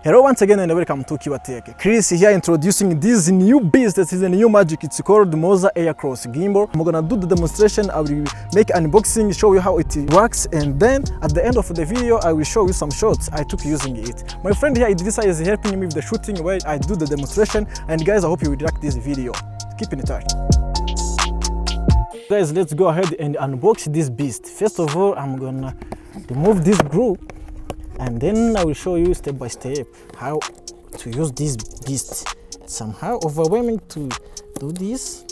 Hello once again and welcome to Kiwatech. Chris here introducing this new beast. This is a new magic. It's called Moza Aircross Gimbal. I'm gonna do the demonstration. I will make an unboxing, show you how it works, and then at the end of the video I will show you some shots I took using it. My friend here Idrissa is helping me with the shooting while I do the demonstration, and guys, I hope you will like this video. Keep in touch. Guys, let's go ahead and unbox this beast. First of all, I'm gonna remove this glue, and then I will show you step by step how to use this beast. It's somehow overwhelming to do this.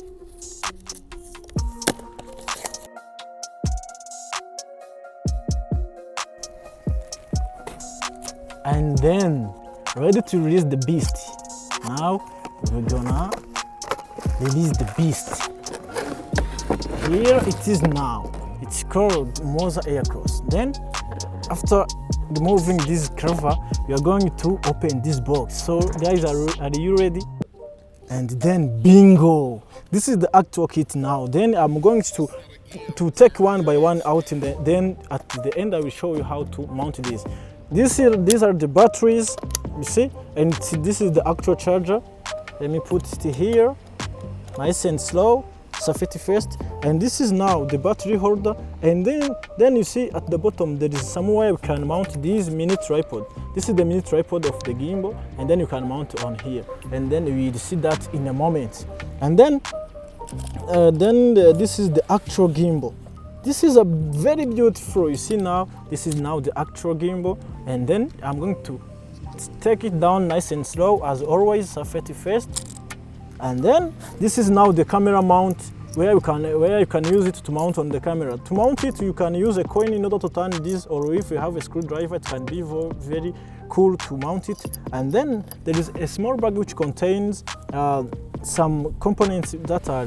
And then ready to release the beast. Now we're gonna release the beast. Here it is now. It's called Moza Aircross. Then after removing this cover, we are going to open this box. So guys, are you ready? And then bingo, this is the actual kit now. Then I'm going to take one by one out, and then at the end I will show you how to mount this. These are the batteries, you see, and this is the actual charger. Let me put it here, nice and slow, safety first. And this is now the battery holder, and then you see at the bottom there is somewhere you can mount this mini tripod. This is the mini tripod of the gimbal, and then you can mount it on here, and then we will see that in a moment. And then this is the actual gimbal. This is a very beautiful, you see now, this is now the actual gimbal. And then I'm going to take it down nice and slow, as always, safety first. And then this is now the camera mount, where you can use it to mount on the camera. To mount it, you can use a coin in order to turn this, or if you have a screwdriver, it can be very cool to mount it. And then there is a small bag which contains some components that are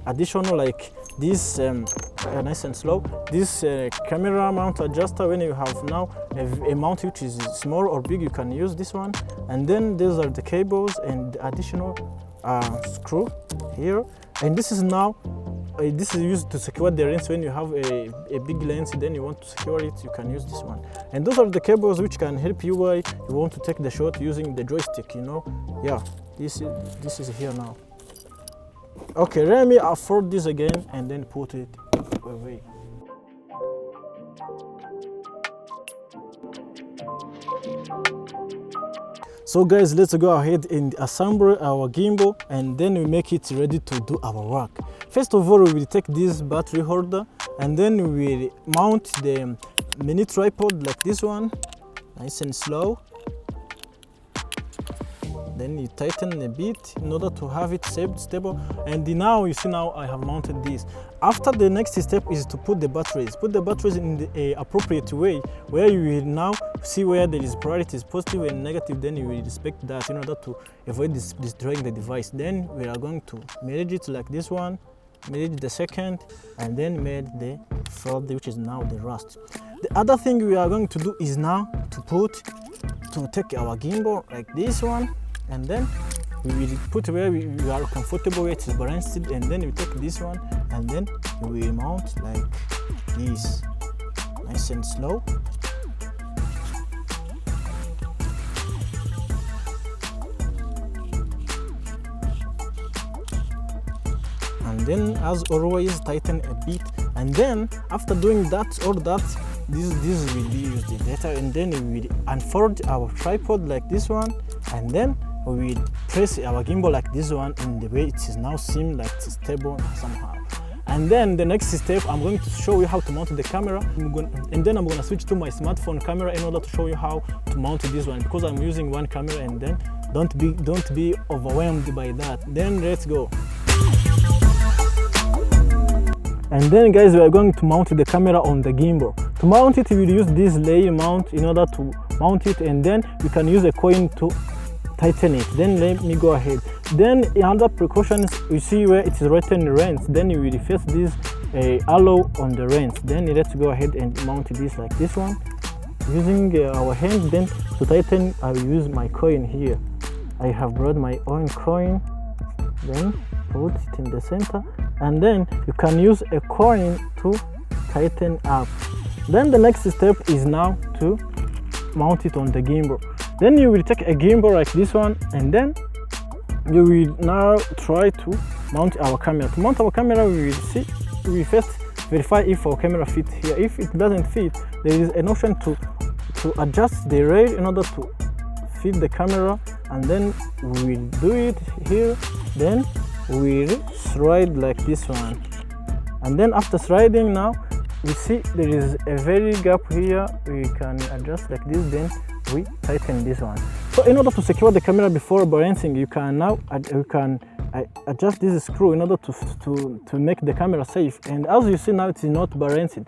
additional, like this nice and slow, this camera mount adjuster. When you have now a mount which is small or big, you can use this one. And then these are the cables and the additional screw here. And this is now this is used to secure the lens. When you have a big lens, then you want to secure it, you can use this one. And those are the cables which can help you while you want to take the shot using the joystick, you know. Yeah, this is here now. Okay, let me afford this again and then put it away. So guys, let's go ahead and assemble our gimbal, and then we make it ready to do our work. First of all, we will take this battery holder, and then we will mount the mini tripod like this one, nice and slow. Then you tighten a bit in order to have it stable. And now you see, now I have mounted this. After, the next step is to put the batteries. Put the batteries in the appropriate way, where you will now see where there is polarity is positive and negative. Then you will respect that in order to avoid destroying the device. Then we are going to merge it like this one, merge the second, and then merge the third, which is now the rust. The other thing we are going to do is now to take our gimbal like this one, and then we will put where we are comfortable, where it is balanced, and then we take this one, and then we will mount like this, nice and slow. And then, as always, tighten a bit. And then after doing all that, this will be used later. And then we will unfold our tripod like this one, and then we will press our gimbal like this one, in the way it is now seem like it's stable somehow. And then the next step, I'm going to show you how to mount the camera, and then I'm going to switch to my smartphone camera in order to show you how to mount this one, because I'm using one camera. And then don't be overwhelmed by that. Then let's go. And then guys, we are going to mount the camera on the gimbal. To mount it, we will use this layer mount in order to mount it, and then you can use a coin to tighten it. Then let me go ahead. Then another precautions, you see where it is written lens, then you will face this alloy on the lens. Then let's go ahead and mount this like this one using our hand. Then to tighten, I will use my coin here. I have brought my own coin, then put it in the center, and then you can use a coin to tighten up. Then the next step is now to mount it on the gimbal. Then you will take a gimbal like this one, and then you will now try to mount our camera. To mount our camera, we will first verify if our camera fits here. If it doesn't fit, there is an option to adjust the rail in order to fit the camera, and then we will do it here. Then we'll slide like this one, and then after sliding, now we see there is a very gap here. We can adjust like this, then we tighten this one. So in order to secure the camera before balancing, you can now adjust this screw in order to make the camera safe. And as you see now, it is not balanced,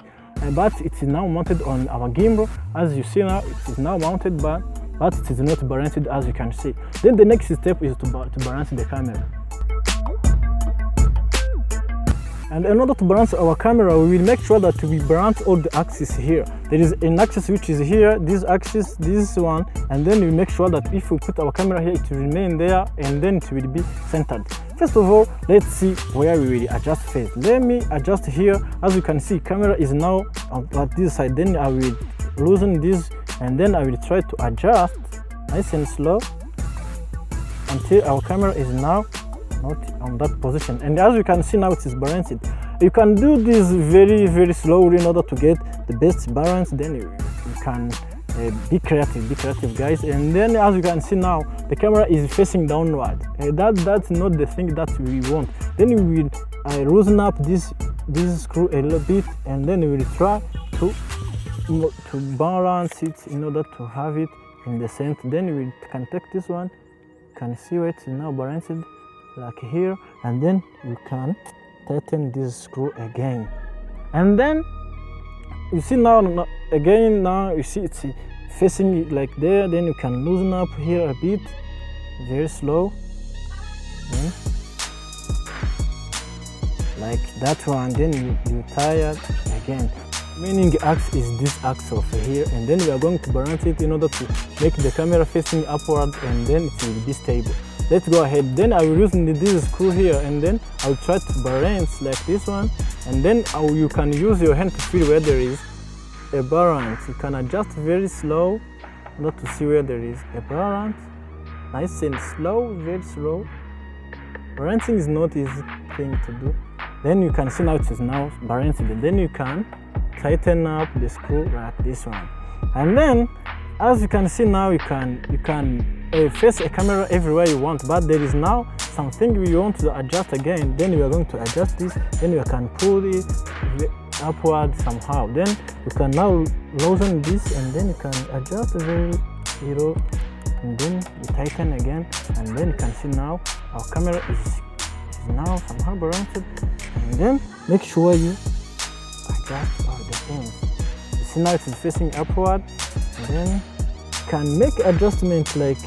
but it is now mounted on our gimbal. As you see now, it is now mounted, but it is not balanced, as you can see. Then the next step is to balance the camera. And in order to balance our camera, we will make sure that we balance all the axes here. There is an axis which is here, this axis, this one, and then we make sure that if we put our camera here, it will remain there, and then it will be centered. First of all, let's see where we will adjust first. Let me adjust here. As you can see, camera is now on this side. Then I will loosen this, and then I will try to adjust nice and slow until our camera is now not on that position. And as you can see now, it is balanced. You can do this very slowly in order to get the best balance. Then you can be creative guys. And then as you can see now, the camera is facing downward. That's not the thing that we want. Then we will loosen up this screw a little bit, and then we will try to balance it in order to have it in the center. Then we can take this one, you can see where it is now balanced like here, and then you can tighten this screw again. And then you see now again, now you see it's facing it like there. Then you can loosen up here a bit, very slow, like that one. Then you tie it again. Remaining axe is this axe over here, and then we are going to balance it in order to make the camera facing upward, and then it will be stable. Let's go ahead. Then I will use this screw here, and then I will try to balance like this one, and then you can use your hand to feel where there is a balance. You can adjust very slow in order to see where there is a balance. Nice and slow, very slow. Balancing is not easy thing to do. Then you can see now it is now balanced, and then you can tighten up the screw like this one. And then as you can see now, you can face a camera everywhere you want, but there is now something we want to adjust again. Then we are going to adjust this, then you can pull it upward somehow. Then you can now loosen this, and then you can adjust very little, and then you tighten again, and then you can see now our camera is now somehow balanced. And then make sure you adjust all the things. You see now it is facing upward, and then you can make adjustments like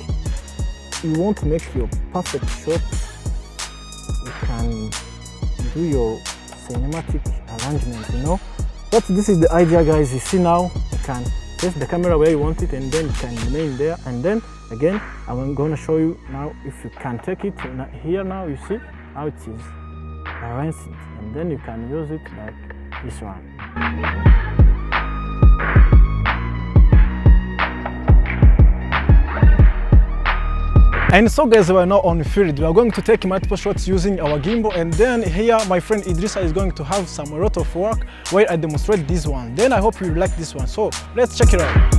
you want to make your perfect shot. You can do your cinematic arrangement, you know. But this is the idea, guys. You see now you can place the camera where you want it, and then you can remain there. And then again, I'm going to show you now if you can take it here. Now you see how it is arranged, and then you can use it like this one. And so guys, we are now on field. We are going to take multiple shots using our gimbal, and then here my friend Idrissa is going to have a lot of work where I demonstrate this one. Then I hope you like this one. So let's check it out.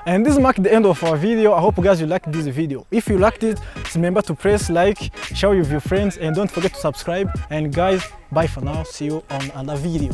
And this marks the end of our video. I hope you guys you liked this video. If you liked it, remember to press like, share with your friends, and don't forget to subscribe. And guys, bye for now. See you on another video.